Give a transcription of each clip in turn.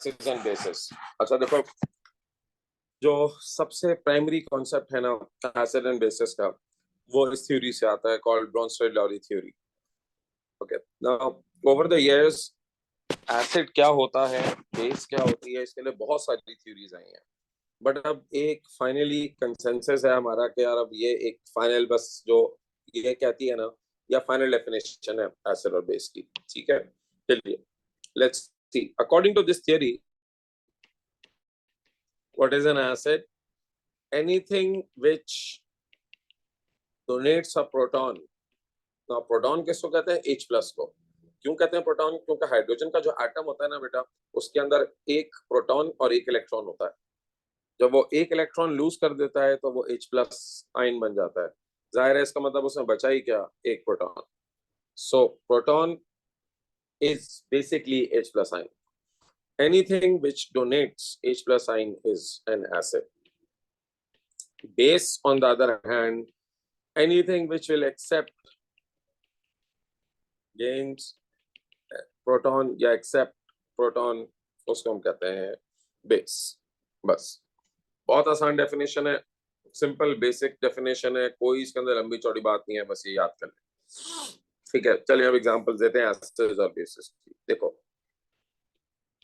Acids and bases. अच्छा देखो, जो सबसे प्राइमरी कॉन्सेप्ट है ना एसिड एंड बेसिस का, वो इस थ्योरी से आता है, called Bronsted-lorry theory. Okay, now over the years acid क्या होता है, बेस क्या होती है, इसके लिए बहुत सारी थ्योरीज आई हैं। बट अब एक फाइनली कंसेंसस है हमारा कि यार अब ये एक फाइनल बस जो ये कहती है ना, या फाइनल डेफिनेशन है एसिड और बेस की। ठीक है, चलिए let's see. According to this theory, what is an acid? Anything which donates a proton. ना प्रोटॉन किसको कहते हैं? H प्लस को। क्यों कहते हैं प्रोटॉन? क्योंकि हाइड्रोजन का जो एटम होता है ना बेटा, उसके अंदर एक प्रोटॉन और एक इलेक्ट्रॉन होता है। जब वो एक इलेक्ट्रॉन लूज कर देता है तो वो H प्लस आयन बन जाता है। जाहिर है इसका मतलब उसमें बचा ही क्या? एक proton. So proton is basically H plus ion. Anything which donates H plus ion is an acid. Base, on the other hand, anything which will accept gains proton या एक्सेप्ट प्रोटॉन, उसको हम कहते हैं बेस। बस, बहुत आसान definition है, simple basic definition है, कोई इसके अंदर लंबी चौड़ी बात नहीं है, बस ये याद कर लें। ठीक है, चलिए अब एग्जांपल देते हैं एसिड्स और बेसिस की। देखो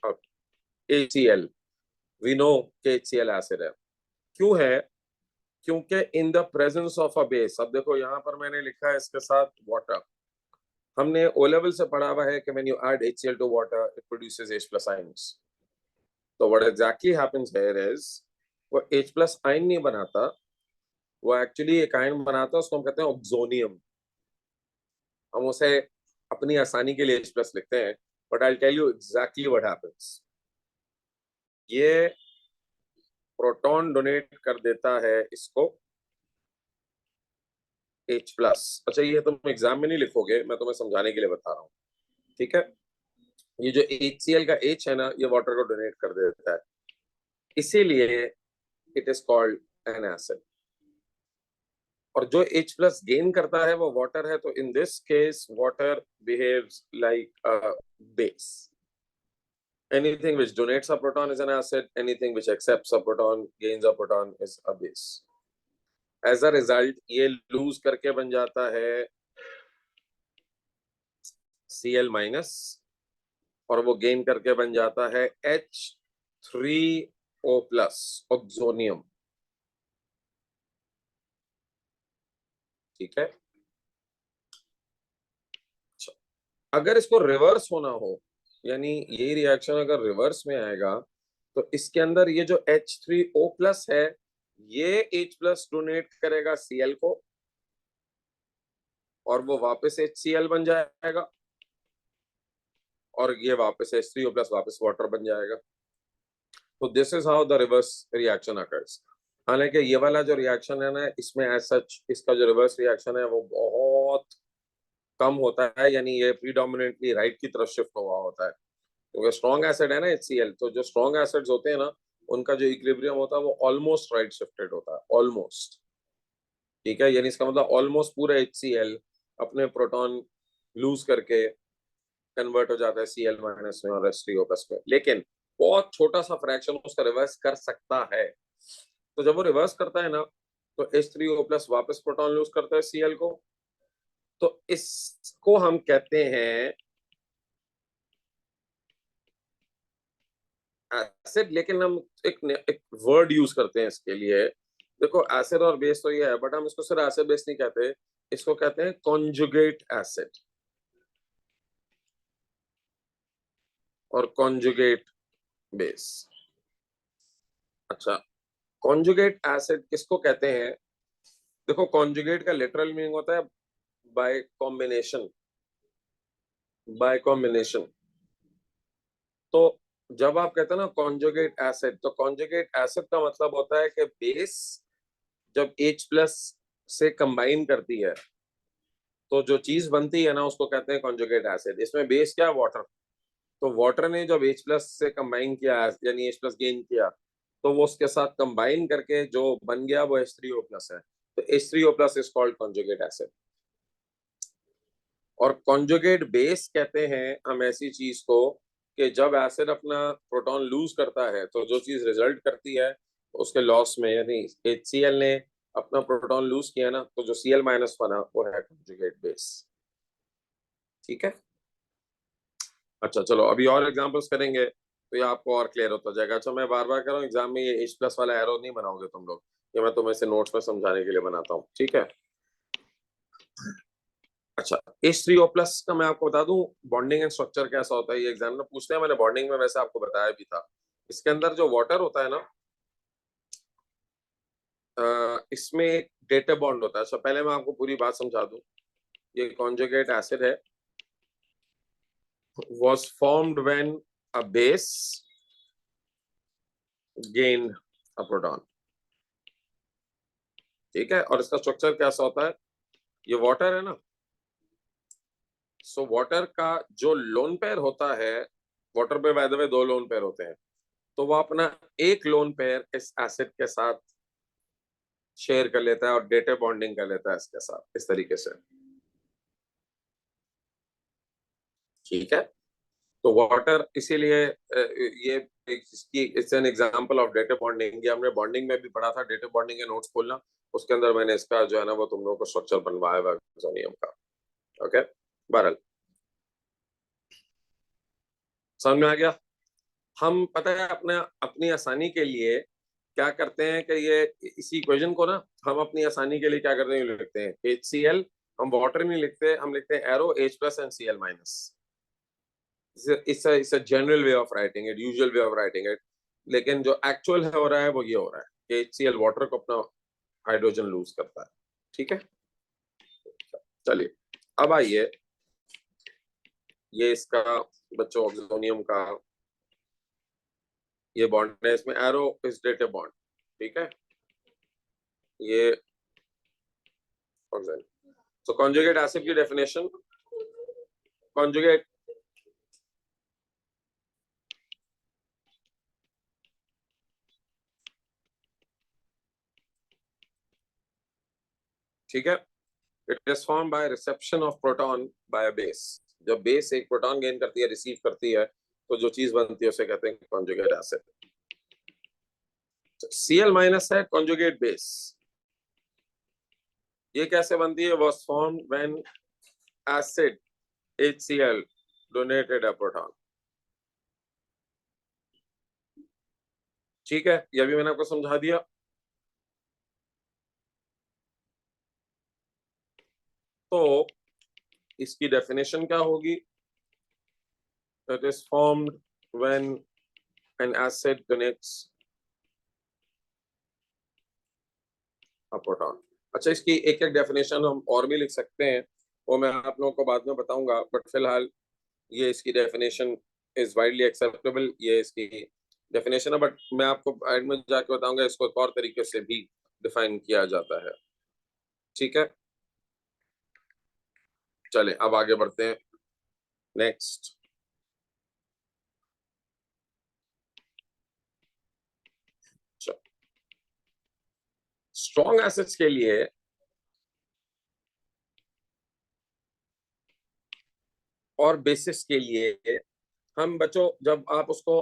अब HCl, वी नो कि HCl एसिड है। क्यों है? क्योंकि in the presence of a base. अब देखो यहाँ पर मैंने लिखा है इसके साथ वाटर। हमने ओ लेवल से पढ़ा हुआ है कि when you add HCl to water it produces H plus ions. तो what exactly happens here is, वो H प्लस आयन नहीं बनाता, वो एक्चुअली एक आयन बनाता है, उसको हम कहते हैं ऑक्सोनियम। हम उसे अपनी आसानी के लिए H प्लस लिखते हैं, but I will tell you exactly what happens. ये प्रोटॉन डोनेट कर देता है इसको H प्लस। अच्छा ये तुम एग्जाम में नहीं लिखोगे, मैं तुम्हें समझाने के लिए बता रहा हूँ। ठीक है, ये जो HCl का H है ना, ये वाटर को डोनेट कर देता है, इसीलिए it is called an acid. और जो H प्लस गेन करता है वो वाटर है, तो in this case water behaves like a base. Anything which donates a proton is an acid. Anything which accepts a proton, gains a proton, is a base. As a result, ये loose करके बन जाता है Cl minus, और वो gain करके बन जाता है H3O प्लस, ऑक्सोनियम। ठीक है, अगर इसको रिवर्स होना हो, यानी ये रिएक्शन अगर रिवर्स में आएगा, तो इसके अंदर ये जो H3O प्लस है, ये H प्लस डोनेट करेगा Cl को, और वो वापस HCl बन जाएगा, और ये वापस H3O प्लस वापस वाटर बन जाएगा। तो this is how the reverse reaction occurs. हालांकि ये वाला जो रिएक्शन है ना, इसमें एज सच इसका जो रिवर्स रिएक्शन है वो बहुत कम होता है, यानी ये प्रीडोमिनेंटली राइट की तरफ शिफ्ट हुआ होता है, क्योंकि स्ट्रॉन्ग एसिड है ना HCl। तो जो स्ट्रॉन्ग एसिड्स होते हैं ना, उनका जो इक्विलिब्रियम होता है वो ऑलमोस्ट राइट शिफ्टेड होता है, ऑलमोस्ट। ठीक है, यानी इसका मतलब ऑलमोस्ट पूरा HCl अपने प्रोटॉन लूज करके कन्वर्ट हो जाता है Cl माइनस में और H3O प्लस में, लेकिन बहुत छोटा सा फ्रैक्शन उसका रिवर्स कर सकता है। तो जब वो रिवर्स करता है ना, तो H3O प्लस वापस प्रोटॉन लूज करता है Cl को, तो इसको हम कहते हैं एसिड। लेकिन हम एक वर्ड यूज करते हैं इसके लिए। देखो एसिड और बेस तो ये है, बट हम इसको सिर्फ एसिड बेस नहीं कहते, इसको कहते हैं कॉन्जुगेट एसिड और कॉन्जुगेट बेस। अच्छा, कॉन्जुगेट एसिड किसको कहते हैं? देखो कॉन्जुगेट का लिटरल मीनिंग होता है बाय कॉम्बिनेशन, बाय कॉम्बिनेशन। तो जब आप कहते हैं ना कॉन्जुगेट एसिड, तो कॉन्जुगेट एसिड का मतलब होता है कि बेस जब H प्लस से कंबाइन करती है, तो जो चीज बनती है ना उसको कहते हैं कॉन्जुगेट एसिड। इसमें बेस क्या है? वाटर। तो वाटर ने जब H प्लस से कंबाइन किया, यानी H प्लस गेन किया, तो वो उसके साथ कंबाइन करके जो बन गया वो H3O प्लस है। तो H3O plus is called conjugate acid. और कॉन्जुगेट बेस कहते हैं हम ऐसी चीज को कि जब एसिड अपना प्रोटॉन लूज करता है तो जो चीज रिजल्ट करती है उसके लॉस में, यानी HCl ने अपना प्रोटॉन लूज किया ना, तो जो Cl माइनस बना वो है कॉन्जुगेट बेस। ठीक है, अच्छा चलो अभी और एग्जांपल्स करेंगे तो ये आपको और क्लियर होता जाएगा। अच्छा मैं बार बार कह रहा हूँ, एग्जाम में ये H+ वाला एरो नहीं बनाओगे तुम लोग, ये मैं तुम्हें से नोट्स में समझाने के लिए बनाता हूँ। ठीक है, अच्छा H3O+ का मैं आपको बता दूं बॉन्डिंग एंड स्ट्रक्चर कैसा होता है, ये एग्जाम में पूछते हैं। मैंने बॉन्डिंग में वैसे आपको बताया भी था। इसके अंदर जो वाटर होता है ना, इसमें एक डेटा बॉन्ड होता है। अच्छा पहले मैं आपको पूरी बात समझा दूं, ये कॉन्जुगेट एसिड है, was formed when a base gained a proton। ठीक है, और इसका स्ट्रक्चर कैसा होता है, ये वाटर है ना, सो वाटर का जो लोन पेयर होता है, वाटर पे by the way 2 lone pair होते हैं, तो वो अपना एक लोन पेयर इस एसिड के साथ शेयर कर लेता है और डेटा बॉन्डिंग कर लेता है इसके साथ, इस तरीके से। ठीक है, तो वाटर इसीलिए ये इसकी it's an example of data bonding. ये हमने बॉन्डिंग में भी पढ़ा था, डेटा बॉन्डिंग के नोट्स खोलना, उसके अंदर मैंने इसका जो है ना वो तुम लोगों को स्ट्रक्चर बनवाया हुआ एक्सोनियम का। ओके, बहरहाल समझ में आ गया। हम पता है अपने अपनी आसानी के लिए क्या करते हैं कि ये इसी इक्वेशन को ना हम अपनी आसानी के लिए क्या करते हैं, लिखते हैं HCl। हम वाटर नहीं लिखते, हम लिखते हैं arrow H+ and Cl minus. It's a general way of writing it, usual way of writing it. लेकिन जो एक्चुअल हो रहा है वो ये हो रहा है कि HCl वाटर को अपना हाइड्रोजन लूज करता है। ठीक है, चलिए अब आइए, ये इसका बच्चों ऑक्सीजोनियम का ये बॉन्ड है, इसमें एरो इज डेटा बॉन्ड। ठीक है, ये ऑक्सीजन। सो कॉन्जुगेट एसिड की डेफिनेशन, कॉन्जुगेट ठीक है, it is form by reception of proton by base. जब बेस एक प्रोटॉन गेन करती है, रिसीव करती है, तो जो चीज बनती है उसे कहते हैं कॉन्जुगेट एसिड। Cl माइनस है कॉन्जुगेट बेस। ये कैसे बनती है, was formed when acid HCl donated a proton. ठीक है, ये भी मैंने आपको समझा दिया। तो इसकी डेफिनेशन क्या होगी, it is formed when an acid donates a proton. अच्छा इसकी एक एक डेफिनेशन हम और भी लिख सकते हैं, वो मैं आप लोगों को बाद में बताऊंगा, बट फिलहाल ये इसकी डेफिनेशन इज वाइडली एक्सेप्टेबल, ये इसकी डेफिनेशन है। बट मैं आपको एंड में जाके बताऊंगा इसको एक और तरीके से भी डिफाइन किया जाता है। ठीक है, चले अब आगे बढ़ते हैं नेक्स्ट। स्ट्रॉन्ग एसिड्स के लिए और बेसिस के लिए हम बच्चों जब आप उसको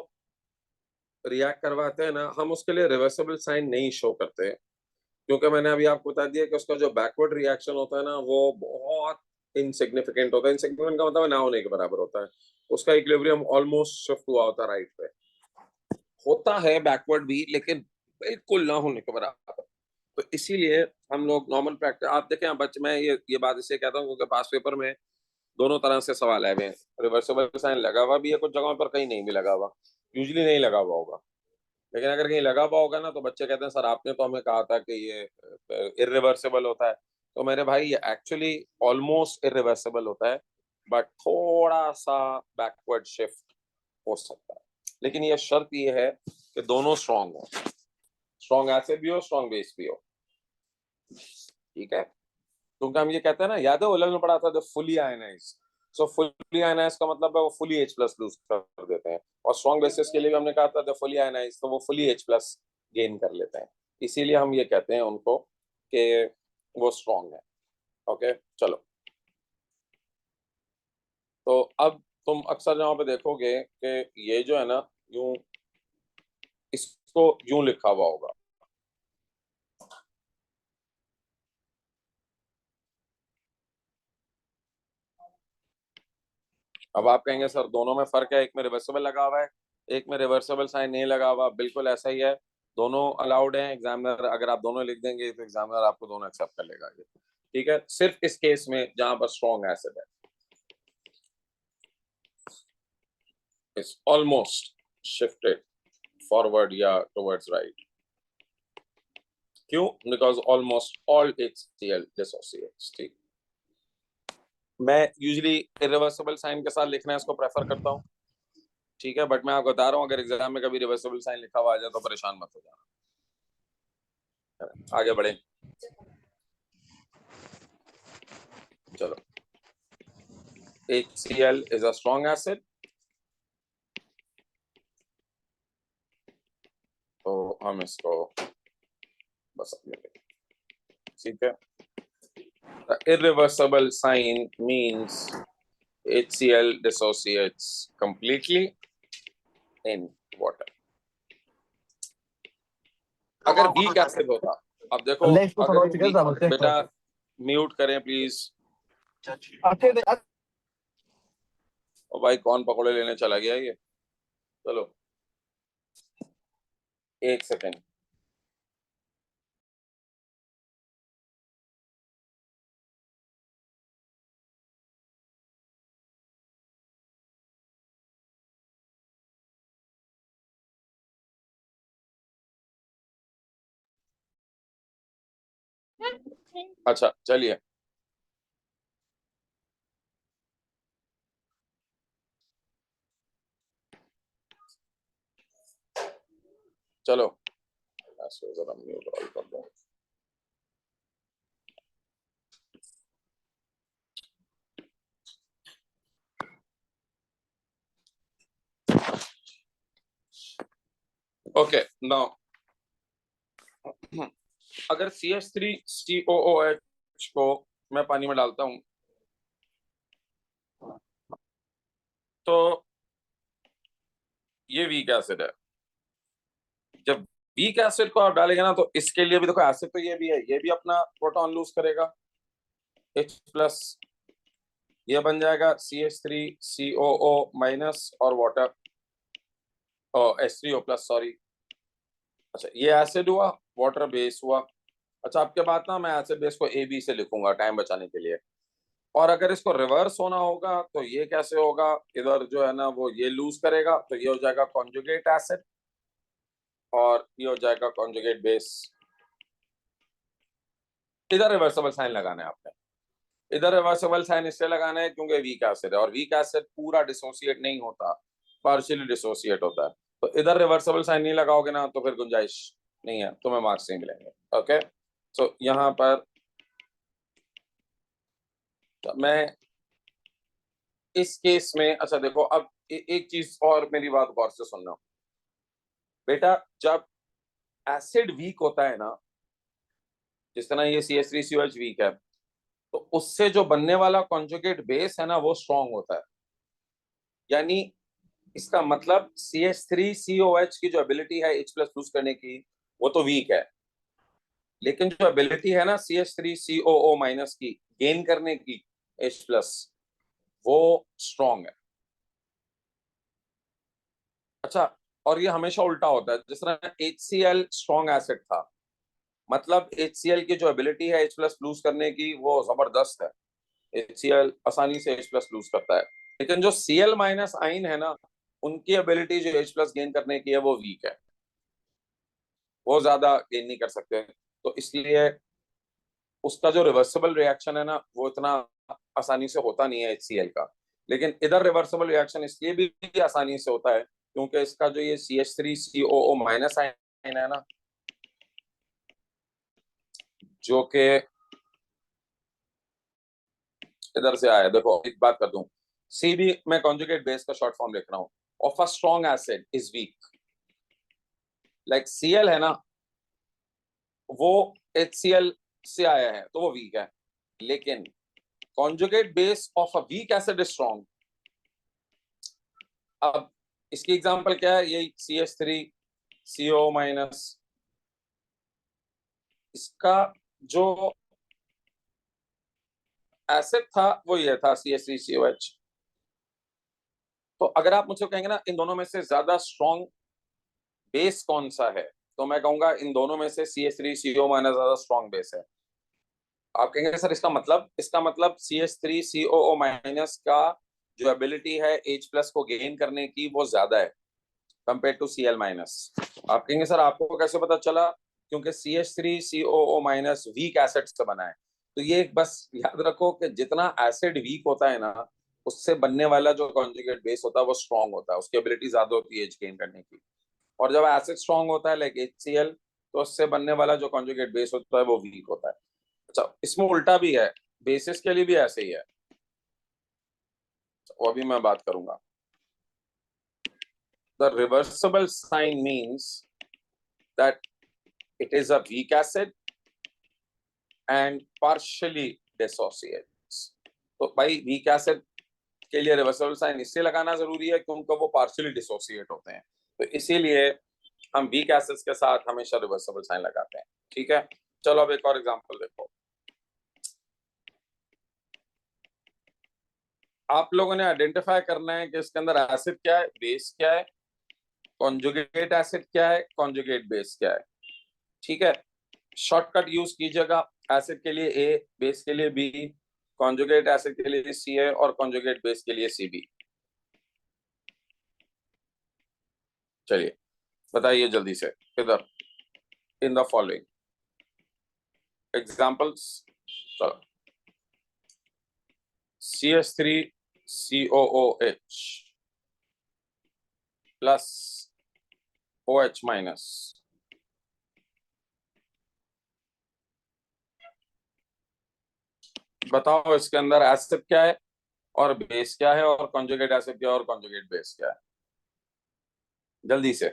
रिएक्ट करवाते हैं ना, हम उसके लिए रिवर्सिबल साइन नहीं शो करते, क्योंकि मैंने अभी आपको बता दिया कि उसका जो बैकवर्ड रिएक्शन होता है ना वो बहुत इनसिग्निफिकेंट होता है। इनसिग्निफिकेंट का मतलब ना होने के बराबर होता है, उसका इक्विलिब्रियम ऑलमोस्ट शिफ्ट हुआ होता है राइट पे, होता है बैकवर्ड भी लेकिन बिल्कुल ना होने के बराबर। तो इसीलिए हम लोग नॉर्मल प्रैक्टिस, आप देखें बच्चे, मैं ये बात इसलिए कहता हूँ क्योंकि पास पेपर में दोनों तरह से सवाल आए हुए हैं। रिवर्सिबल साइन लगा हुआ भी है कुछ जगहों पर, कहीं नहीं भी लगा हुआ, यूजली नहीं लगा हुआ होगा, लेकिन अगर कहीं लगा हुआ होगा ना तो बच्चे कहते हैं सर आपने तो हमें कहा था कि ये इरिवर्सिबल होता है। तो मेरे भाई ये एक्चुअली ऑलमोस्ट इरिवर्सिबल होता है, बट थोड़ा सा बैकवर्ड शिफ्ट हो सकता है। लेकिन ये शर्त ये है कि दोनों स्ट्रांग हो, स्ट्रांग एसिड भी हो स्ट्रांग बेस भी हो। ठीक है, क्योंकि हम ये कहते हैं ना, याद है ओलन में पढ़ा था the fully ionise. So fully ionise का मतलब है वो फुली H+ लूज कर देते हैं, और स्ट्रॉन्ग बेसिस के लिए भी हमने कहा था द फुली आयनाइज, तो वो फुली H+ गेन कर लेते हैं। इसीलिए हम ये कहते हैं उनको कि वो स्ट्रॉन्ग है। ओके चलो, तो अब तुम अक्सर जहाँ पे देखोगे कि ये जो है ना, यूं इसको यूं लिखा हुआ होगा। अब आप कहेंगे सर दोनों में फर्क है, एक में रिवर्सिबल लगा हुआ है, एक में रिवर्सिबल साइन नहीं लगा हुआ। बिल्कुल ऐसा ही है, दोनों अलाउड हैं। एग्जामिनर अगर आप दोनों लिख देंगे तो एग्जामिनर आपको दोनों एक्सेप्ट कर लेगा ये, ठीक है। सिर्फ इस केस में जहां पर स्ट्रॉन्ग एसिड है, इट्स ऑलमोस्ट शिफ्टेड फॉरवर्ड या टुवर्ड्स राइट। क्यों? Because almost all HCl dissociates, ठीक। मैं यूजुअली इरिवर्सिबल साइन के साथ लिखना इसको प्रेफर करता हूँ, ठीक है। बट मैं आपको बता रहा हूँ, अगर एग्जाम में कभी रिवर्सिबल साइन लिखा हुआ आ जाए तो परेशान मत हो जाना। आगे बढ़े, चलो। HCl is a strong acid, तो हम इसको बस अपने लिए, ठीक है। The irreversible sign means HCl dissociates completely in water. अगर वीक एसिड होता, अब देखो, अगर बेटा म्यूट करें प्लीज। ओ भाई, कौन पकौड़े लेने चला गया ये? चलो एक सेकेंड। अच्छा चलिए, चलो जरा म्यूट ऑल कर दो। ओके नाउ, अगर CH3COOH को मैं पानी में डालता हूं तो ये वीक एसिड है। जब वीक एसिड को आप डालेंगे ना, तो इसके लिए भी देखो, एसिड तो ये भी है, ये भी अपना प्रोटॉन लूज करेगा, H+, ये बन जाएगा CH3COO- और वाटर, H3O+, सॉरी। अच्छा, ये एसिड हुआ, वाटर बेस हुआ। अच्छा, आपके बाद ना मैं एसिड बेस को AB से लिखूंगा टाइम बचाने के लिए। और अगर इसको रिवर्स होना होगा तो ये कैसे होगा, इधर जो है ना वो ये लूज करेगा, तो ये हो जाएगा कॉन्जुगेट एसिड, और ये हो जाएगा कॉन्जुगेट बेस। इधर रिवर्सिबल साइन लगाना है आपने। इधर रिवर्सिबल साइन इससे लगाना है क्योंकि वीक एसिड है, और वीक एसिड पूरा डिसोसिएट नहीं होता, पार्शियली डिसोसिएट होता है। तो इधर रिवर्सिबल साइन नहीं लगाओगे ना तो फिर गुंजाइश नहीं है, तुम्हें मार्क्स नहीं मिलेंगे। ओके, सो यहाँ पर मैं इस केस में, अच्छा देखो, अब एक चीज और, मेरी बात गौर से सुनना बेटा। जब एसिड वीक होता है ना, जिस तरह ये CH3COH वीक है, तो उससे जो बनने वाला कॉन्जुगेट बेस है ना वो स्ट्रॉन्ग होता है। यानी इसका मतलब CH3COH की जो एबिलिटी है H+ लूज करने की, वो तो वीक है, लेकिन जो एबिलिटी है ना CH3COO- की गेन करने की H+, वो स्ट्रॉन्ग है। अच्छा, और ये हमेशा उल्टा होता है। जिस तरह HCl स्ट्रॉन्ग एसिड था, मतलब HCl की जो एबिलिटी है H+ लूज करने की वो जबरदस्त है, HCl आसानी से H+ लूज करता है। लेकिन जो Cl- आइन है ना, उनकी एबिलिटी जो H+ गेन करने की है वो वीक है, वो ज्यादा गेन नहीं कर सकते। तो इसलिए उसका जो रिवर्सिबल रिएक्शन है ना वो इतना आसानी से होता नहीं है HCl का। लेकिन इधर रिवर्सिबल रिएक्शन इसलिए भी आसानी से होता है क्योंकि इसका जो ये CH3COO- आयन है ना, जो कि इधर से आया। देखो एक बात कर दूं, CB मैं कॉन्जुगेट बेस का शॉर्ट फॉर्म लिख रहा हूँ, of a strong acid is weak. Like Cl है ना, वो HCl से आया है तो वो वीक है, लेकिन conjugate base of a weak acid is strong. अब इसकी एग्जांपल क्या है, ये CH3CO माइनस, इसका जो एसिड था वो ये था CH3COH। तो अगर आप मुझसे कहेंगे ना इन दोनों में से ज्यादा स्ट्रॉन्ग बेस कौन सा है, तो मैं कहूंगा इन दोनों में से CH3CO माइनस ज्यादा स्ट्रॉन्ग बेस है। आप कहेंगे सर इसका मतलब CH3COO माइनस का जो एबिलिटी है H प्लस को गेन करने की वो ज्यादा है कंपेयर टू Cl माइनस। आप कहेंगे सर आपको कैसे पता चला, क्योंकि CH3COO माइनस वीक एसिड से बना है। तो ये बस याद रखो कि जितना एसिड वीक होता है ना, उससे बनने वाला जो कॉन्जुगेट बेस होता है वो स्ट्रॉन्ग होता है, उसकी एबिलिटी ज्यादा होती है H गेन करने की। और जब एसिड स्ट्रॉन्ग होता है लाइक HCl, तो उससे बनने वाला जो कॉन्जुगेट बेस होता है वो वीक होता है। अच्छा, इसमें उल्टा भी है, बेसिस के लिए भी ऐसे ही है, वो अभी मैं बात करूंगा। The reversible sign means that it is a weak acid and partially dissociates. तो भाई वीक एसिड के लिए रिवर्सिबल साइन इससे लगाना जरूरी है क्योंकि वो पार्शियली डिसोसिएट होते हैं, तो इसीलिए हम वीक एसिड्स के साथ हमेशा रिवर्सिबल साइन लगाते हैं। ठीक है, चलो अब एक और एग्जांपल देखो। आप लोगों ने आइडेंटिफाई करना है कि इसके अंदर एसिड क्या है, बेस क्या है, कॉन्जुगेट एसिड क्या है, कॉन्जुगेट बेस क्या है। ठीक है, शॉर्टकट यूज कीजिएगा, एसिड के लिए ए, बेस के लिए बी, कॉन्जुगेट एसिड के लिए सी है और कॉन्जुगेट बेस के लिए सी बी। चलिए बताइए जल्दी से, इधर इन द फॉलोइंग एग्जांपल्स। चलो, CH3COOH प्लस OH माइनस, बताओ इसके अंदर एसिड क्या है और बेस क्या है और कॉन्जुगेट एसिड क्या है और कॉन्जुगेट बेस क्या है, जल्दी से।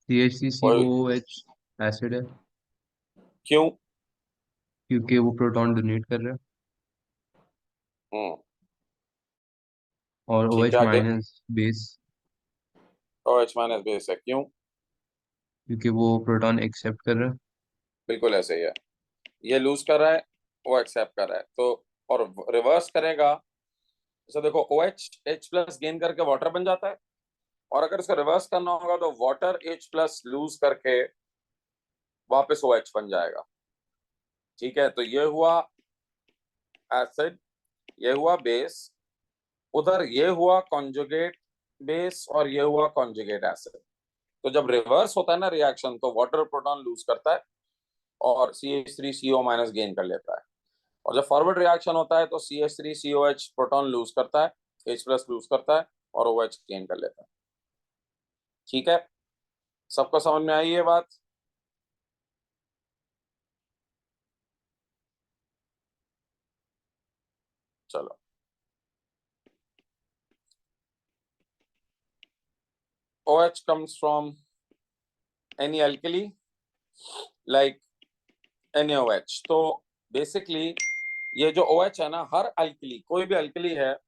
कोई CH3COOH एसिड है, क्यों? क्योंकि वो प्रोटॉन डोनेट कर रहा है। हम्म, और ठीक OH है आगे। Minus base, OH minus base है, क्यों? क्योंकि वो प्रोटॉन एक्सेप्ट कर रहा है। बिल्कुल ऐसे ही है, ये लूज कर रहा है, वो एक्सेप्ट कर रहा है, तो और रिवर्स करेगा। जैसे देखो OH H प्लस गेन करके वाटर बन जाता है, और अगर इसको रिवर्स करना होगा तो वाटर H प्लस लूज करके वापस OH बन जाएगा। ठीक है, तो ये हुआ एसिड, ये हुआ बेस, उधर ये हुआ कॉन्जुगेट बेस और ये हुआ कॉन्जुगेट एसिड। तो जब रिवर्स होता है ना रिएक्शन, तो वाटर प्रोटॉन लूज करता है और CH3CO माइनस गेन कर लेता है। और जब फॉरवर्ड रिएक्शन होता है तो CH3COH प्रोटॉन लूज करता है, H प्लस लूज करता है और OH गेन कर लेता है। ठीक है, सबको समझ में आई ये बात? चलो, OH comes from any alkali like NaOH। तो बेसिकली ये जो OH है ना, हर अल्कली, कोई भी अल्कली है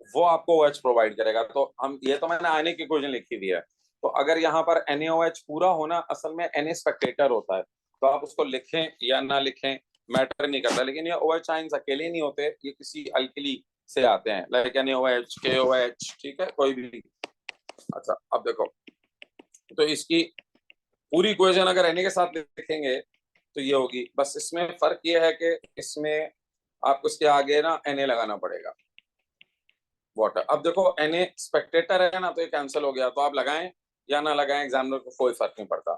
वो आपको OH प्रोवाइड करेगा। तो हम ये तो मैंने आने की इक्वेशन लिखी दी है, तो अगर यहाँ पर NaOH पूरा होना असल में Na स्पेक्टेटर होता है, तो आप उसको लिखें या ना लिखें मैटर नहीं करता, लेकिन ये OH आयंस अकेले नहीं होते, ये किसी अल्कली से आते हैं लाइक NaOH, KOH, ठीक है, कोई भी। अच्छा अब देखो, तो इसकी पूरी इक्वेशन अगर Na के साथ लिखेंगे तो ये होगी, बस इसमें फर्क ये है कि इसमें आपको इसके आगे ना Na लगाना पड़ेगा, वाटर। अब देखो Na स्पेक्टेटर है ना, तो ये कैंसिल हो गया, तो आप लगाएं या ना लगाएं एग्जामिनर को कोई फर्क नहीं पड़ता।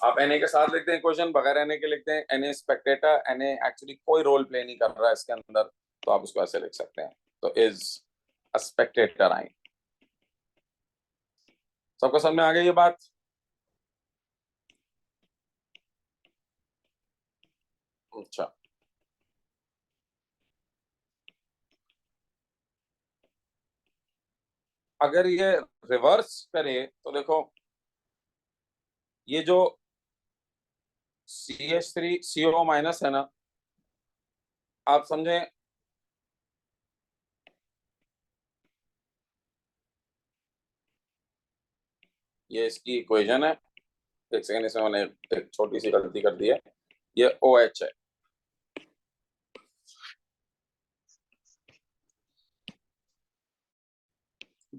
आप Na के साथ लिखते हैं क्वेश्चन, बगैर Na के लिखते हैं। Na स्पेक्टेटर, Na एक्चुअली कोई रोल प्ले नहीं कर रहा है इसके अंदर, तो आप उसको ऐसे लिख सकते हैं, तो इज अ स्पेक्टेटर आइन। सबको समझ में आ गई ये बात? अच्छा, अगर ये रिवर्स करे तो देखो ये जो CH3CO माइनस है ना, आप समझे, ये इसकी इक्वेशन है। एक सेकेंड, इसमें मैंने एक छोटी सी गलती कर दी है। ये OH है।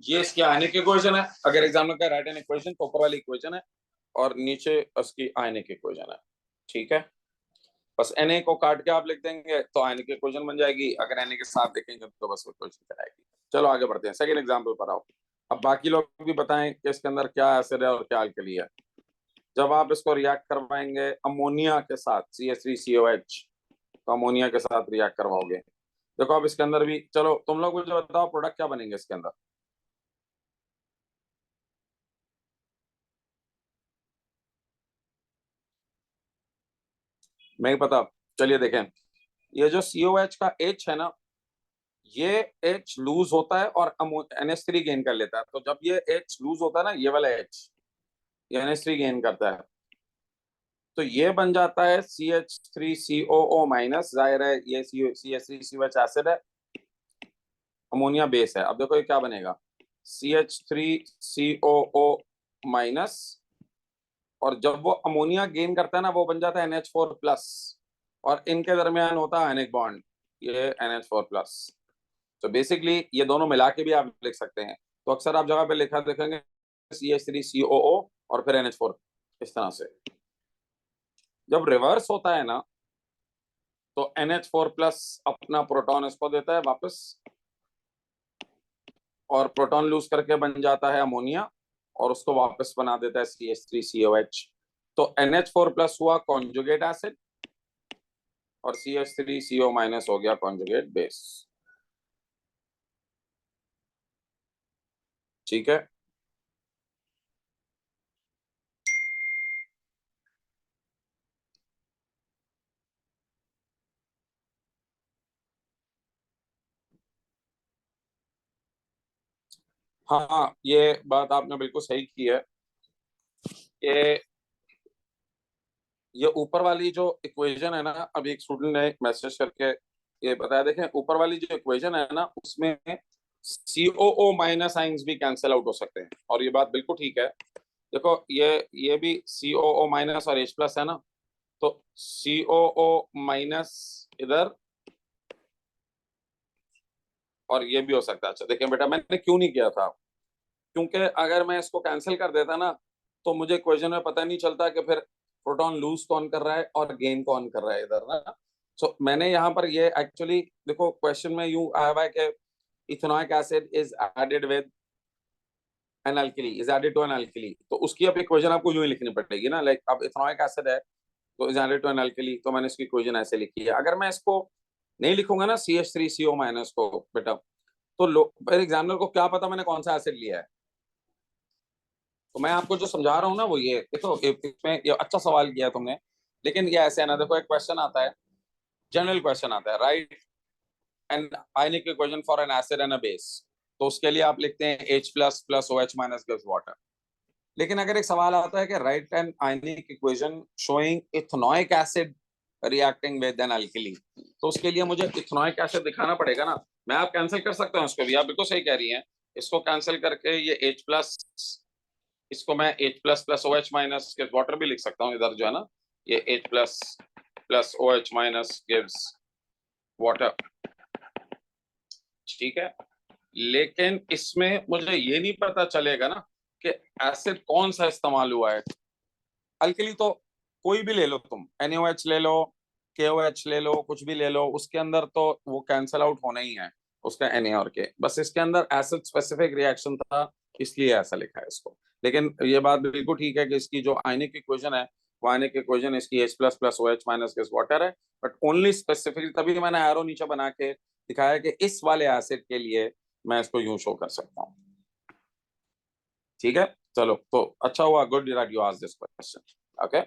ये इसके आने की इक्वेशन है। अगर एग्जाम्पल का राइट एन इक्वेशन तो ऊपर वाली इक्वेशन है और नीचे उसकी आने की इक्वेशन है। ठीक है, बस Na को काट के आप लिख देंगे तो आने की इक्वेशन बन जाएगी। अगर Na के साथ देखेंगे तो बस इक्वेशन कराएगी। चलो आगे बढ़ते हैं, सेकंड एग्जांपल पर आओ। अब बाकी लोग भी बताएं कि इसके अंदर क्या एसिड है और क्या अल्कली है। जब आप इसको रिएक्ट करवाएंगे अमोनिया के साथ CH3COH, तो अमोनिया के साथ रिएक्ट करवाओगे। देखो अब इसके अंदर भी, चलो तुम लोग मुझे बताओ प्रोडक्ट क्या बनेंगे इसके अंदर। नहीं पता, चलिए देखें। ये जो COH का H है ना, ये H लूज होता है और NH3 गेन कर लेता है। तो जब ये H लूज होता है ना, ये वाला H, ये NH3 गेन करता है, तो ये बन जाता है CH3COO माइनस। जाहिर है ये CH3COH एसिड है, अमोनिया बेस है। अब देखो ये क्या बनेगा, CH3COO माइनस, और जब वो अमोनिया गेन करता है ना, वो बन जाता है NH4 प्लस, और इनके दरमियान होता है आयनिक बॉन्ड, ये NH4 प्लस। तो बेसिकली ये दोनों मिला के भी आप लिख सकते हैं। तो अक्सर आप जगह पे लिखा देखेंगे CH3COO और फिर NH4, इस तरह से। जब रिवर्स होता है ना, तो NH4 प्लस अपना प्रोटॉन इसको देता है वापस, और प्रोटॉन लूज करके बन जाता है अमोनिया, और उसको वापस बना देता है CH3COH। तो NH4 प्लस हुआ कॉन्जुगेट एसिड, और CH3CO माइनस हो गया कॉन्जुगेट बेस। ठीक है, हाँ ये बात आपने बिल्कुल सही की है कि ये ऊपर वाली जो इक्वेशन है ना, अभी एक स्टूडेंट ने मैसेज करके ये बताया, देखें ऊपर वाली जो इक्वेशन है ना, उसमें COO माइनस आइंस भी कैंसिल आउट हो सकते हैं, और ये बात बिल्कुल ठीक है। देखो ये भी COO माइनस और H प्लस है ना, तो COO माइनस इधर, और ये भी हो सकता है। अच्छा देखें बेटा, मैंने क्यों नहीं किया था, क्योंकि अगर मैं इसको कैंसिल कर देता ना, तो मुझे इक्वेशन में पता नहीं चलता कि फिर प्रोटॉन लूज कौन कर रहा है और गेन कौन कर रहा है इधर ना। सो मैंने यहाँ पर ये एक्चुअली, देखो क्वेश्चन में यूं आया हुआ है कि ethanoic acid is added with an alkali, is added to an alkali, तो उसकी अब इक्वेशन आपको यूं ही लिखनी पड़ेगी ना। लाइक अब इथेनॉइक एसिड है तो is added to an alkali, तो मैंने इसकी इक्वेशन ऐसे लिखी है। अगर मैं इसको नहीं लिखूंगा ना CH3CO माइनस को बेटा, तो फिर एग्जामिनर को क्या पता मैंने कौन सा एसिड लिया है। तो मैं आपको जो समझा रहा हूँ ना वो ये देखो, इसमें ये अच्छा सवाल किया तुमने, लेकिन ये ऐसे है ना, देखो एक क्वेश्चन आता है, जनरल क्वेश्चन आता है, write an ionic equation for an acid and a base. तो उसके लिए आप लिखते हैं H plus plus OH minus gives water. लेकिन अगर एक सवाल आता है कि write an ionic equation showing ethanoic acid reacting with an alkali, तो उसके लिए मुझे इथेनॉइक एसिड दिखाना पड़ेगा ना। मैं आप कैंसिल कर सकता हूँ इसको भी, आप बिल्कुल सही कह रही हैं। इसको कैंसिल करके ये H प्लस, इसको मैं H plus plus OH minus के वाटर भी लिख सकता हूँ इधर जो है ना, ये H plus plus OH minus gives water. ठीक है, लेकिन इसमें मुझे ये नहीं पता चलेगा ना कि एसिड कौन सा इस्तेमाल हुआ है। अल्कली तो कोई भी ले लो तुम, NaOH ले लो, KOH ले लो, कुछ भी ले लो, उसके अंदर तो वो कैंसल आउट होना ही है उसका Na और K। बस इसके अंदर एसिड स्पेसिफिक रिएक्शन था, इसलिए ऐसा लिखा है इसको। लेकिन ये बात बिल्कुल ठीक है कि इसकी जो आयनिक इक्वेशन है, वो आयनिक इक्वेशन इसकी H plus plus OH minus gas water है। बट ओनली स्पेसिफिक, तभी मैंने एरो नीचे बना के दिखाया कि इस वाले एसिड के लिए मैं इसको यूं शो कर सकता हूँ। ठीक है, चलो तो अच्छा हुआ, good that you asked this question. Okay,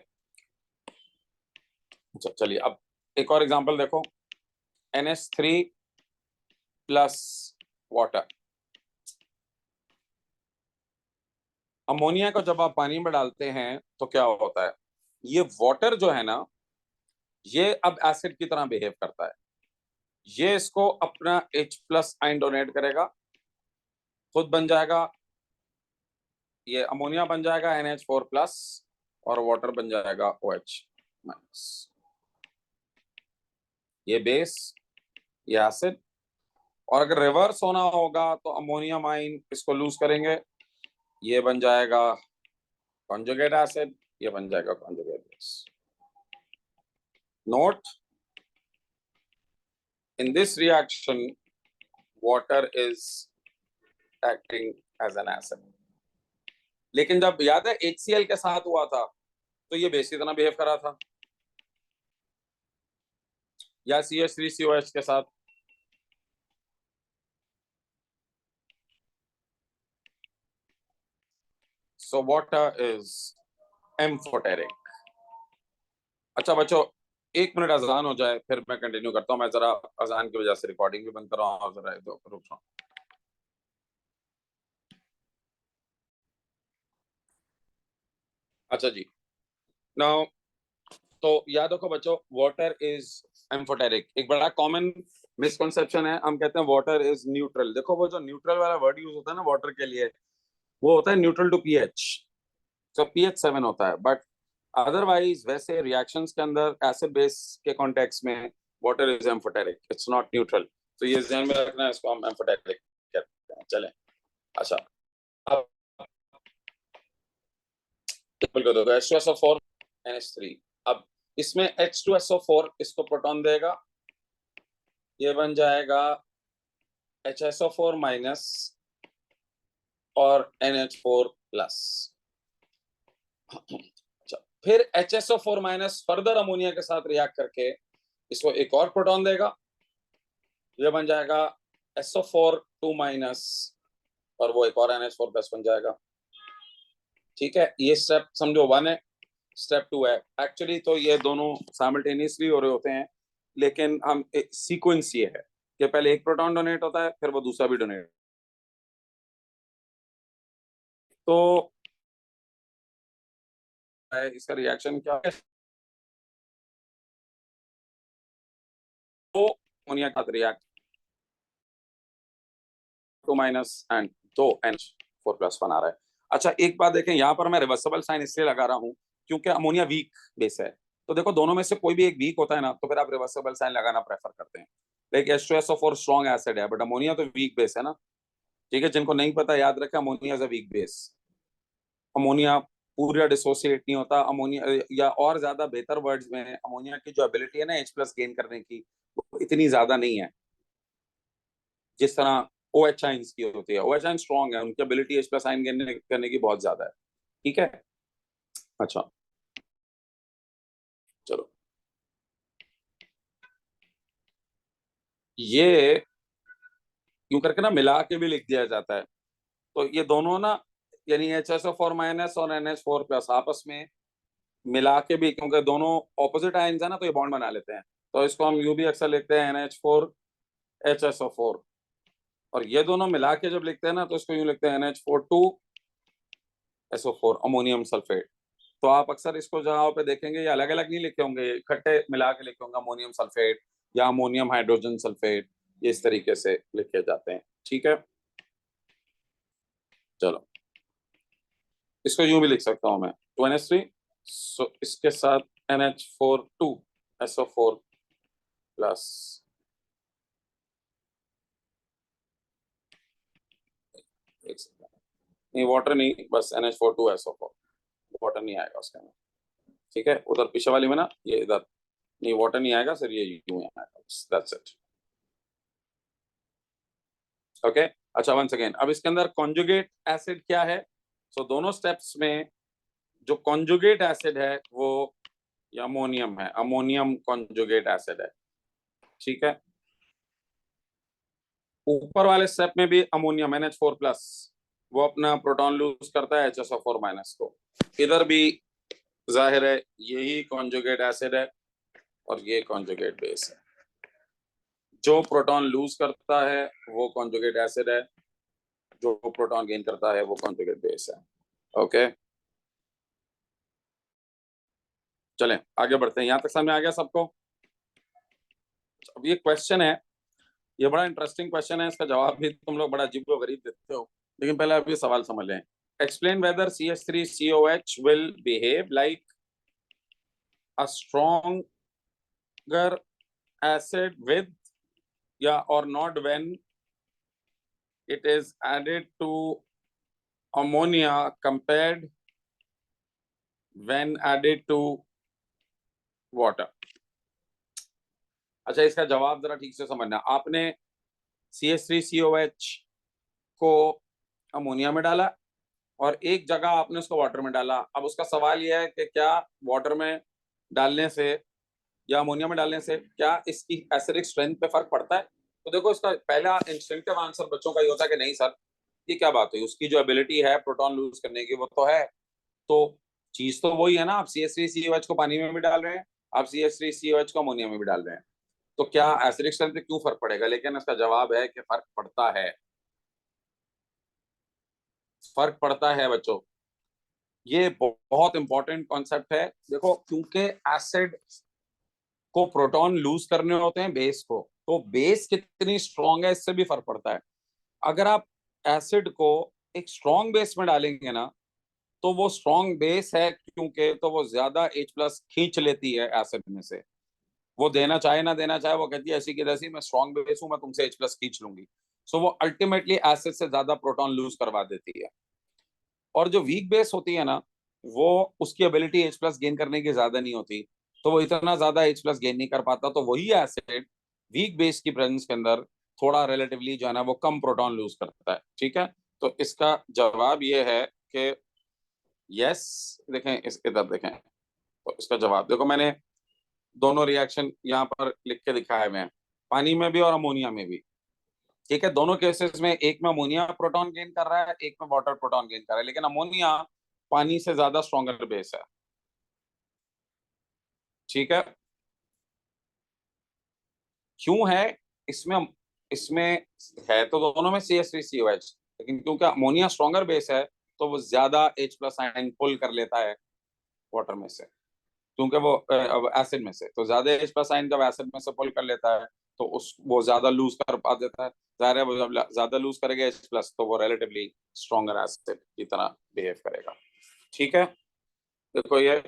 चलिए अब एक और एग्जांपल देखो, NH3 प्लस वाटर। अमोनिया को जब आप पानी में डालते हैं तो क्या होता है, ये वाटर जो है ना, ये अब एसिड की तरह बिहेव करता है। ये इसको अपना H+ आयन डोनेट करेगा, खुद बन जाएगा, ये अमोनिया बन जाएगा NH4+ और वाटर बन जाएगा OH-। ये बेस, ये एसिड। और अगर रिवर्स होना होगा तो अमोनियम आयन इसको लूज करेंगे, ये बन जाएगा कॉन्जुगेट एसिड, ये बन जाएगा conjugate base. Note, in this reaction water is acting as an acid. लेकिन जब याद है HCl के साथ हुआ था तो ये बेस की तरह बिहेव करा था, या CH3COH के साथ। So water is amphoteric। अच्छा बच्चों, 1 मिनट अजान हो जाए फिर मैं कंटिन्यू करता हूँ। मैं जरा अजान की वजह से रिकॉर्डिंग भी बंद कर रहा हूँ और जरा रुक रहा हूँ। अच्छा जी, नाउ तो याद रखो बच्चों, वाटर इज एम्फोटेरिक। एक बड़ा कॉमन मिसकंसेप्शन है, हम कहते हैं वाटर इज न्यूट्रल। देखो वो जो न्यूट्रल वाला वर्ड यूज होता है ना वाटर के लिए, वो होता है न्यूट्रल टू पीएच। तो पीएच 7 होता है, बट अदरवाइज वैसे रिएक्शंस के अंदर एसिड बेस के कॉन्टेक्स्ट में water is amphoteric, it's not neutral. तो ये ध्यान में रखना है, इसको हम एम्फोटेरिक कहते हैं। चलें, अच्छा अब टेबल को देखो, H2SO4 NH3। अब इसमें H2SO4 इसको प्रोटॉन देगा, ये बन जाएगा HSO4 माइनस और NH4+। अच्छा, फिर HSO4 माइनस फर्दर अमोनिया के साथ रिएक्ट करके इसको एक और प्रोटॉन देगा, ये बन जाएगा SO4 2 माइनस और वो एक और NH4+ बन जाएगा। ठीक है, ये स्टेप समझो 1 है। स्टेप 2 है, एक्चुअली तो ये दोनों साइमल्टेनियसली हो रहे होते हैं, लेकिन हम सीक्वेंस ये है कि पहले एक प्रोटॉन डोनेट होता है फिर वो दूसरा भी डोनेट। तो इसका रिएक्शन क्या है, तो अमोनिया का रिएक्ट 2 माइनस एंड 2 NH4+ बना रहा है। अच्छा एक बात देखें, यहाँ पर मैं रिवर्सिबल साइन इसलिए लगा रहा हूँ क्योंकि अमोनिया वीक बेस है। तो देखो दोनों में से कोई भी एक वीक होता है ना, तो फिर आप रिवर्सिबल साइन लगाना प्रेफर करते हैं। लाइक H2SO4 स्ट्रॉन्ग एसिड है, बट अमोनिया तो वीक बेस है ना। ठीक है, जिनको नहीं पता याद रखें, ammonia is a weak base. Ammonia पूरा डिसोसिएट नहीं होता। अमोनिया, या और ज्यादा बेहतर वर्ड्स में, अमोनिया की जो एबिलिटी है ना H+ गेन करने की, वो इतनी ज्यादा नहीं है जिस तरह OH आइंस की होती है। OH आइन स्ट्रॉन्ग है, उनकी एबिलिटी H+ आइन गेन करने की बहुत ज्यादा है। ठीक है, अच्छा चलो, ये यूं करके ना मिला के भी लिख दिया जाता है। तो ये दोनों ना, यानी HSO4 माइनस और NH4+ आपस में मिला के भी, क्योंकि दोनों ऑपोजिट आयंस है ना, तो ये बॉन्ड बना लेते हैं। तो इसको हम यू भी अक्सर लिखते हैं NH4 HSO4। और ये दोनों मिला के जब लिखते हैं ना, तो इसको यूं लिखते हैं NH4 2 SO4 अमोनियम सल्फेट। तो आप अक्सर इसको जगहों पे देखेंगे ये अलग अलग नहीं लिखे होंगे, इकट्ठे मिला के लिखे होंगे, अमोनियम सल्फेट या अमोनियम हाइड्रोजन सल्फेट, ये इस तरीके से लिखे जाते हैं। ठीक है, चलो इसको यूं भी लिख सकता हूं मैं 2NH3, सो इसके साथ NH4 2 SO4 प्लस, नहीं वाटर नहीं, बस NH4 2 SO4, वाटर नहीं आएगा उसके अंदर। ठीक है, उधर पीछे वाली में ना, ये इधर नहीं वाटर नहीं आएगा सर, ये यूं आएगा, दैट्स इट। ओके, अच्छा वंस अगेन, अब इसके अंदर कॉन्जुगेट एसिड क्या है। सो दोनों स्टेप्स में जो कॉन्जुगेट एसिड है वो ये अमोनियम है, अमोनियम कॉन्जुगेट एसिड है। ठीक है, ऊपर वाले स्टेप में भी अमोनियम NH4+, वो अपना प्रोटॉन लूज करता है HSO4 माइनस को। इधर भी जाहिर है यही कॉन्जुगेट एसिड है और ये कॉन्जुगेट बेस है। जो प्रोटॉन लूज करता है वो कॉन्जुगेट एसिड है, जो प्रोटॉन गेन करता है वो कॉन्जुगेट बेस है। ओके, चलें आगे बढ़ते हैं। यहां तक समझ में आ गया सबको? अब ये क्वेश्चन है, ये बड़ा इंटरेस्टिंग क्वेश्चन है, इसका जवाब भी तुम लोग बड़ा अजीबोगरीब देते हो, लेकिन पहले आप ये सवाल समझ लें। Explain whether CH3COH will behave like a stronger acid with या और not when it is added to ammonia compared when added to water। अच्छा, इसका जवाब जरा ठीक से समझना। आपने CH3COH को अमोनिया में डाला और एक जगह आपने उसको वाटर में डाला। अब उसका सवाल यह है कि क्या वाटर में डालने से या अमोनिया में डालने से क्या इसकी एसिडिक स्ट्रेंथ पे फर्क पड़ता है? तो देखो, इसका पहला इंस्टिंक्टिव आंसर बच्चों का ये होता है कि नहीं सर, ये क्या बात हुई, उसकी जो एबिलिटी है प्रोटॉन लूज करने की वो तो है, तो चीज तो वही है ना। आप CH3COH को पानी में भी डाल रहे हैं, आप CH3COH को अमोनिया में भी डाल रहे हैं, तो क्या एसिडिक स्ट्रेंथ पे क्यों फर्क पड़ेगा? लेकिन इसका जवाब है कि फर्क पड़ता है, फर्क पड़ता है बच्चों। ये बहुत इंपॉर्टेंट कॉन्सेप्ट है। देखो, क्योंकि एसिड को प्रोटॉन लूज करने होते हैं बेस को, तो बेस कितनी स्ट्रॉन्ग है इससे भी फर्क पड़ता है। अगर आप एसिड को एक स्ट्रॉन्ग बेस में डालेंगे ना, तो वो स्ट्रॉन्ग बेस है क्योंकि, तो वो ज्यादा H+ खींच लेती है एसिड में से। वो देना चाहे ना देना चाहे, वो कहती है ऐसी की तैसी, मैं स्ट्रॉन्ग बेस हूं, मैं तुमसे H+ खींच लूंगी। सो वो अल्टीमेटली एसिड से ज्यादा प्रोटॉन लूज करवा देती है। और जो वीक बेस होती है ना, वो उसकी एबिलिटी H+ गेन करने की ज्यादा नहीं होती, तो वो इतना ज्यादा H+ गेन नहीं कर पाता। तो वही एसिड वीक बेस की प्रेजेंस के अंदर थोड़ा रिलेटिवली जो है ना वो कम प्रोटॉन लूज करता है। ठीक है, तो इसका जवाब ये है कि यस। देखें, इस इधर देखें, तो इसका जवाब देखो, मैंने दोनों रिएक्शन यहाँ पर लिख के दिखाए हुए हैं, पानी में भी और अमोनिया में भी। ठीक है, दोनों केसेस में एक में अमोनिया प्रोटॉन गेन कर रहा है, एक में वाटर प्रोटॉन गेन कर रहा है, लेकिन अमोनिया पानी से ज्यादा स्ट्रॉन्गर बेस है। ठीक है, क्यों है? इसमें इसमें है तो दोनों में CH3COH, लेकिन क्योंकि अमोनिया स्ट्रॉन्गर बेस है, तो वो ज्यादा H+ आयन पुल कर लेता है वाटर में से, क्योंकि वो एसिड में से, तो ज्यादा H+ आयन जब एसिड में से पुल कर लेता है, तो उस वो ज्यादा लूज कर पा देता है। जाहिर है, वो जब ज्यादा लूज करेगा H+, तो वो रिलेटिवली स्ट्रॉन्गर एसिड की तरह बिहेव करेगा। ठीक है, देखो ये,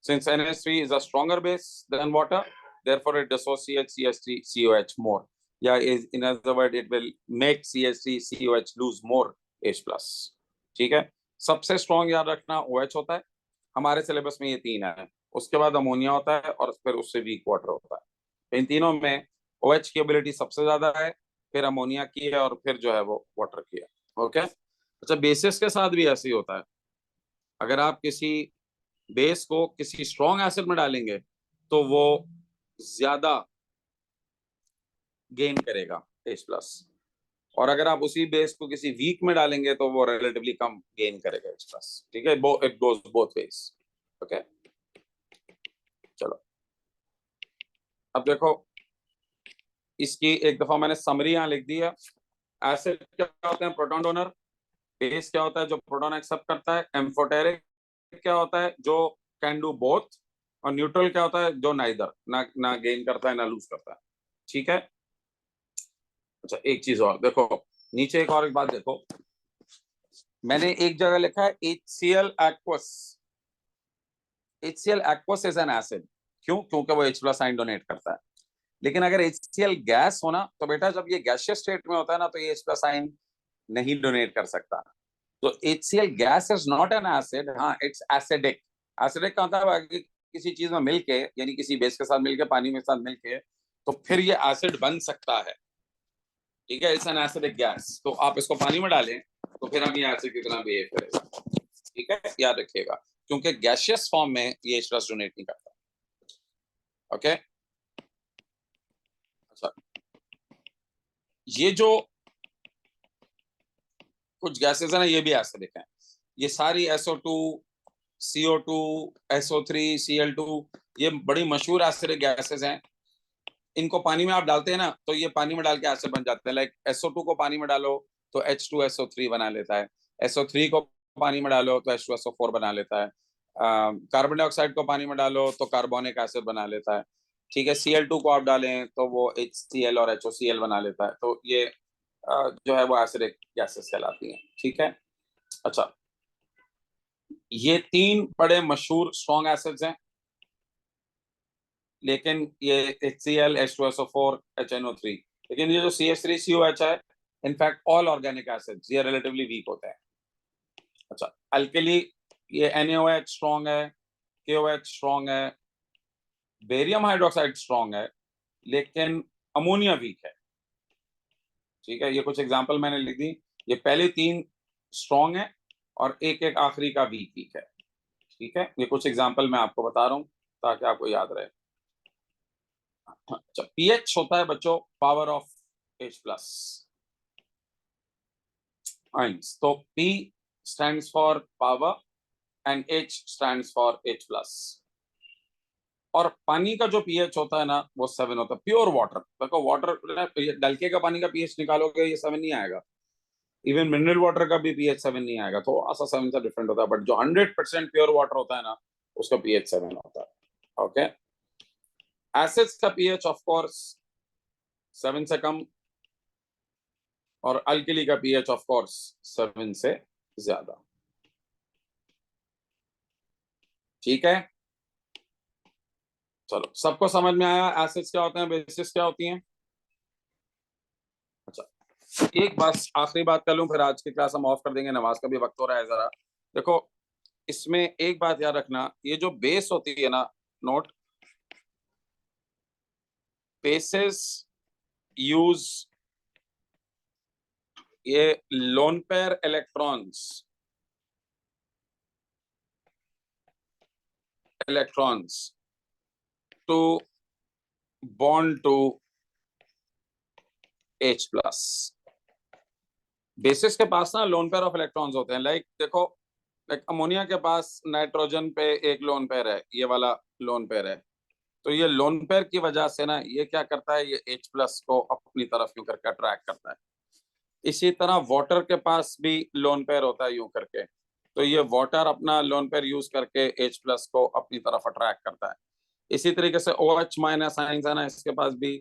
since NH3 is a stronger base than water, therefore it dissociates CH3COH more, yeah, is in other word it will make CH3COH lose more H+। ठीक है, सबसे स्ट्रॉन्ग याद रखना OH होता है, हमारे सिलेबस में ये तीन है, उसके बाद अमोनिया होता है और फिर उससे वीक वाटर होता है। इन तीनों में OH की एबिलिटी सबसे ज्यादा है, फिर अमोनिया की है, और फिर जो है वो वाटर की है। ओके, अच्छा, बेसिस के साथ भी ऐसे ही होता है। अगर आप किसी बेस को किसी स्ट्रॉन्ग एसिड में डालेंगे, तो वो ज्यादा गेन करेगा H+, और अगर आप उसी बेस को किसी वीक में डालेंगे, तो वो रिलेटिवली कम गेन करेगा H+। ठीक है, it goes both ways. Okay, चलो अब देखो, इसकी एक दफा मैंने समरी यहां लिख दी है। एसिड क्या होते हैं? Proton donor. बेस क्या होता है? जो प्रोटॉन एक्सेप्ट करता है। एम्फोटेरिक क्या होता है? जो कैन डू बोथ। और न्यूट्रल क्या होता है? जो नाइदर, ना गेन करता है ना लूज करता है। ठीक है, अच्छा, एक चीज और देखो, नीचे एक बात देखो, मैंने एक जगह लिखा है HCl aqueous। HCl aqueous is an acid. क्यों? क्योंकि वो H+ आयन डोनेट करता है। लेकिन अगर HCl गैस होना, तो बेटा जब ये गैसियस स्टेट में होता है ना, तो ये H+ आयन नहीं डोनेट कर सकता। तो HCl gas is not an acid, हाँ इट्स एसिडिक। एसिडिक का मतलब है कि किसी चीज में मिलके, यानी किसी बेस के साथ मिलके, पानी में साथ मिलके, तो फिर ये एसिड बन सकता है। ठीक है, इट्स एन एसिडिक गैस। तो आप इसको पानी में डालें, तो फिर हम ये एसिड की तरह बिहेव करेगा। ठीक है, याद रखिएगा, क्योंकि गैसियस फॉर्म में ये H+ डोनेट नहीं करता। ओके, अच्छा, ये जो कुछ गैसेस है ना, ये भी एसिडिक हैं। ये सारी SO2, CO2, SO3, Cl2, ये बड़ी मशहूर एसिडिक गैसेस हैं। इनको पानी में आप डालते हैं ना, तो ये पानी में डाल के एसिड बन जाते हैं। लाइक SO2 को पानी में डालो तो H2SO3 बना लेता है, SO3 को पानी में डालो तो H2SO4 बना लेता है, कार्बन डाइऑक्साइड को पानी में डालो तो कार्बोनिक एसिड बना लेता है, ठीक है। Cl2 को आप डालें तो वो HCl और HOCl बना लेता है। तो ये जो है वो एसिडिक गैसेस कहलाती हैं, ठीक है। अच्छा, ये 3 बड़े मशहूर स्ट्रॉन्ग एसिड्स हैं, लेकिन ये HCl, H2SO4, HNO3, लेकिन ये जो CH3COH है, इनफैक्ट ऑल ऑर्गेनिक एसिड्स ये रिलेटिवली वीक होते हैं। अच्छा, अल्कली ये NaOH स्ट्रॉन्ग है, KOH स्ट्रॉन्ग है, बेरियम हाइड्रोक्साइड स्ट्रॉन्ग है, लेकिन अमोनिया वीक है, ठीक है। ये कुछ एग्जांपल मैंने लिख दी। ये पहले 3 स्ट्रॉन्ग है और एक आखिरी का वीक है, ठीक है। ये कुछ एग्जांपल मैं आपको बता रहा हूं ताकि आपको याद रहे। अच्छा, पीएच होता है बच्चों power of H plus ions. तो P stands for power and H stands for H plus. और पानी का जो पीएच होता है ना वो 7 होता है, प्योर वाटर। देखो वाटर नलके का पानी का पीएच निकालोगे ये 7 नहीं आएगा, इवन मिनरल वाटर का भी पीएच 7 नहीं आएगा, तो ऐसा 7 से डिफरेंट होता है। बट जो 100% प्योर वाटर होता है ना उसका पीएच 7 होता है, ओके। एसिड्स का पीएच ऑफ कोर्स 7 से कम, और अल्कली का पीएच ऑफ कोर्स 7 से ज्यादा, ठीक है। चलो, सबको समझ में आया एसिड्स क्या होते हैं, बेसिस क्या होती हैं। अच्छा, एक बस आखिरी बात कर लूं, फिर आज की क्लास हम ऑफ कर देंगे, नमाज का भी वक्त हो रहा है जरा। देखो, इसमें एक बात याद रखना, ये जो बेस होती है ना, नोट, बेसिस यूज ये lone pair electrons to bond to H plus. Bases के पास ना लोन पेयर ऑफ इलेक्ट्रॉन्स होते हैं। लाइक देखो, लाइक अमोनिया के पास नाइट्रोजन पे एक लोन पेयर है, ये वाला लोन पेयर है। तो ये लोन पेयर की वजह से ना ये क्या करता है, ये H प्लस को अपनी तरफ यूं करके अट्रैक्ट करता है। इसी तरह वाटर के पास भी लोन पेयर होता है यूं करके, तो ये वाटर अपना लोन पेयर यूज करके H प्लस को अपनी तरफ अट्रैक्ट करता है। इसी तरीके से OH माइनस आइंस है ना, इसके पास भी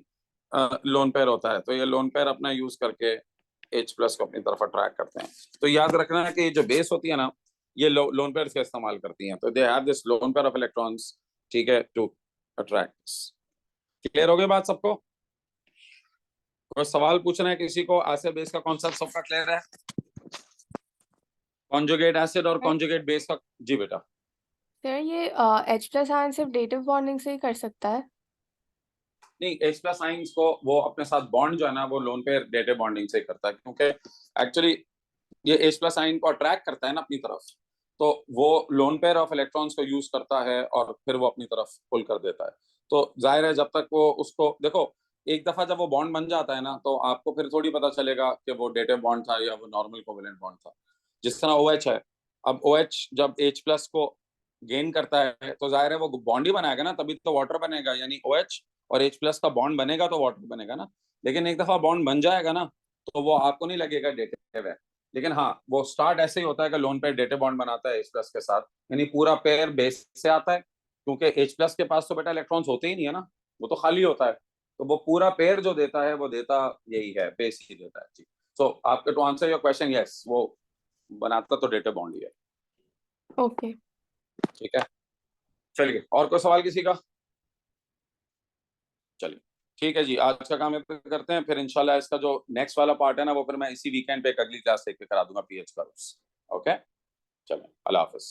लोन पेयर होता है, तो ये लोन पेयर अपना यूज करके H प्लस को अपनी तरफ अट्रैक्ट करते हैं। तो याद रखना है कि ये जो बेस होती है ना, ये लोन पेयर का इस्तेमाल करती हैं, तो they have this lone pair of electrons, ठीक है, टू अट्रैक्ट। क्लियर हो गई बात सबको? कोई सवाल पूछना है किसी को? एसिड बेस का कॉन्सेप्ट सबका क्लियर है? कॉन्जुगेट एसिड और कॉन्जुगेट बेस का, जी बेटा। सर ये H प्लस आयन सिर्फ डेटिव बॉन्डिंग से ही कर सकता है? नहीं, H प्लस आइंस को वो अपने साथ बॉन्ड जो है ना वो लोन पेयर डेटिव बॉन्डिंग से करता है, क्योंकि एक्चुअली ये H प्लस आइन को अट्रैक्ट करता है ना अपनी तरफ, तो वो लोन पेयर ऑफ इलेक्ट्रॉन्स को यूज करता है और फिर वो अपनी तरफ पुल कर देता है। तो जाहिर है जब तक वो उसको, देखो एक दफा जब वो बॉन्ड बन जाता है ना, तो आपको फिर थोड़ी पता चलेगा कि वो डेटिव बॉन्ड था या वो नॉर्मल कोवेलेंट बॉन्ड था। जिस तरह OH है, अब OH जब H प्लस को गेन करता है तो जाहिर है वो बॉन्ड ही बनाएगा ना, तभी तो वाटर बनेगा, यानी OH और H प्लस का बॉन्ड बनेगा तो वाटर बनेगा ना। लेकिन एक दफा बॉन्ड बन जाएगा ना तो वो आपको नहीं लगेगा डेटिव है, लेकिन हाँ वो स्टार्ट ऐसे ही होता है कि लोन पेयर डेटिव बॉन्ड बनाता है H प्लस के साथ, यानी पूरा पेयर बेस से आता है, क्योंकि H प्लस के पास तो बेटा इलेक्ट्रॉन्स होते ही नहीं है ना, वो तो खाली होता है। तो वो पूरा पेयर जो देता है वो देता यही है, बेस ही देता है जी। सो आपके to answer your question, yes वो बनाता तो डेटिव बॉन्ड ही है, ओके। ठीक है। चलिए, और कोई सवाल किसी का? चलिए ठीक है जी, आज का काम ये पे करते हैं, फिर इंशाल्लाह इसका जो नेक्स्ट वाला पार्ट है ना वो फिर मैं इसी वीकेंड पे एक अगली क्लास लेके करा दूंगा पीएच का। ओके, चलो, अल्लाह हाफिज।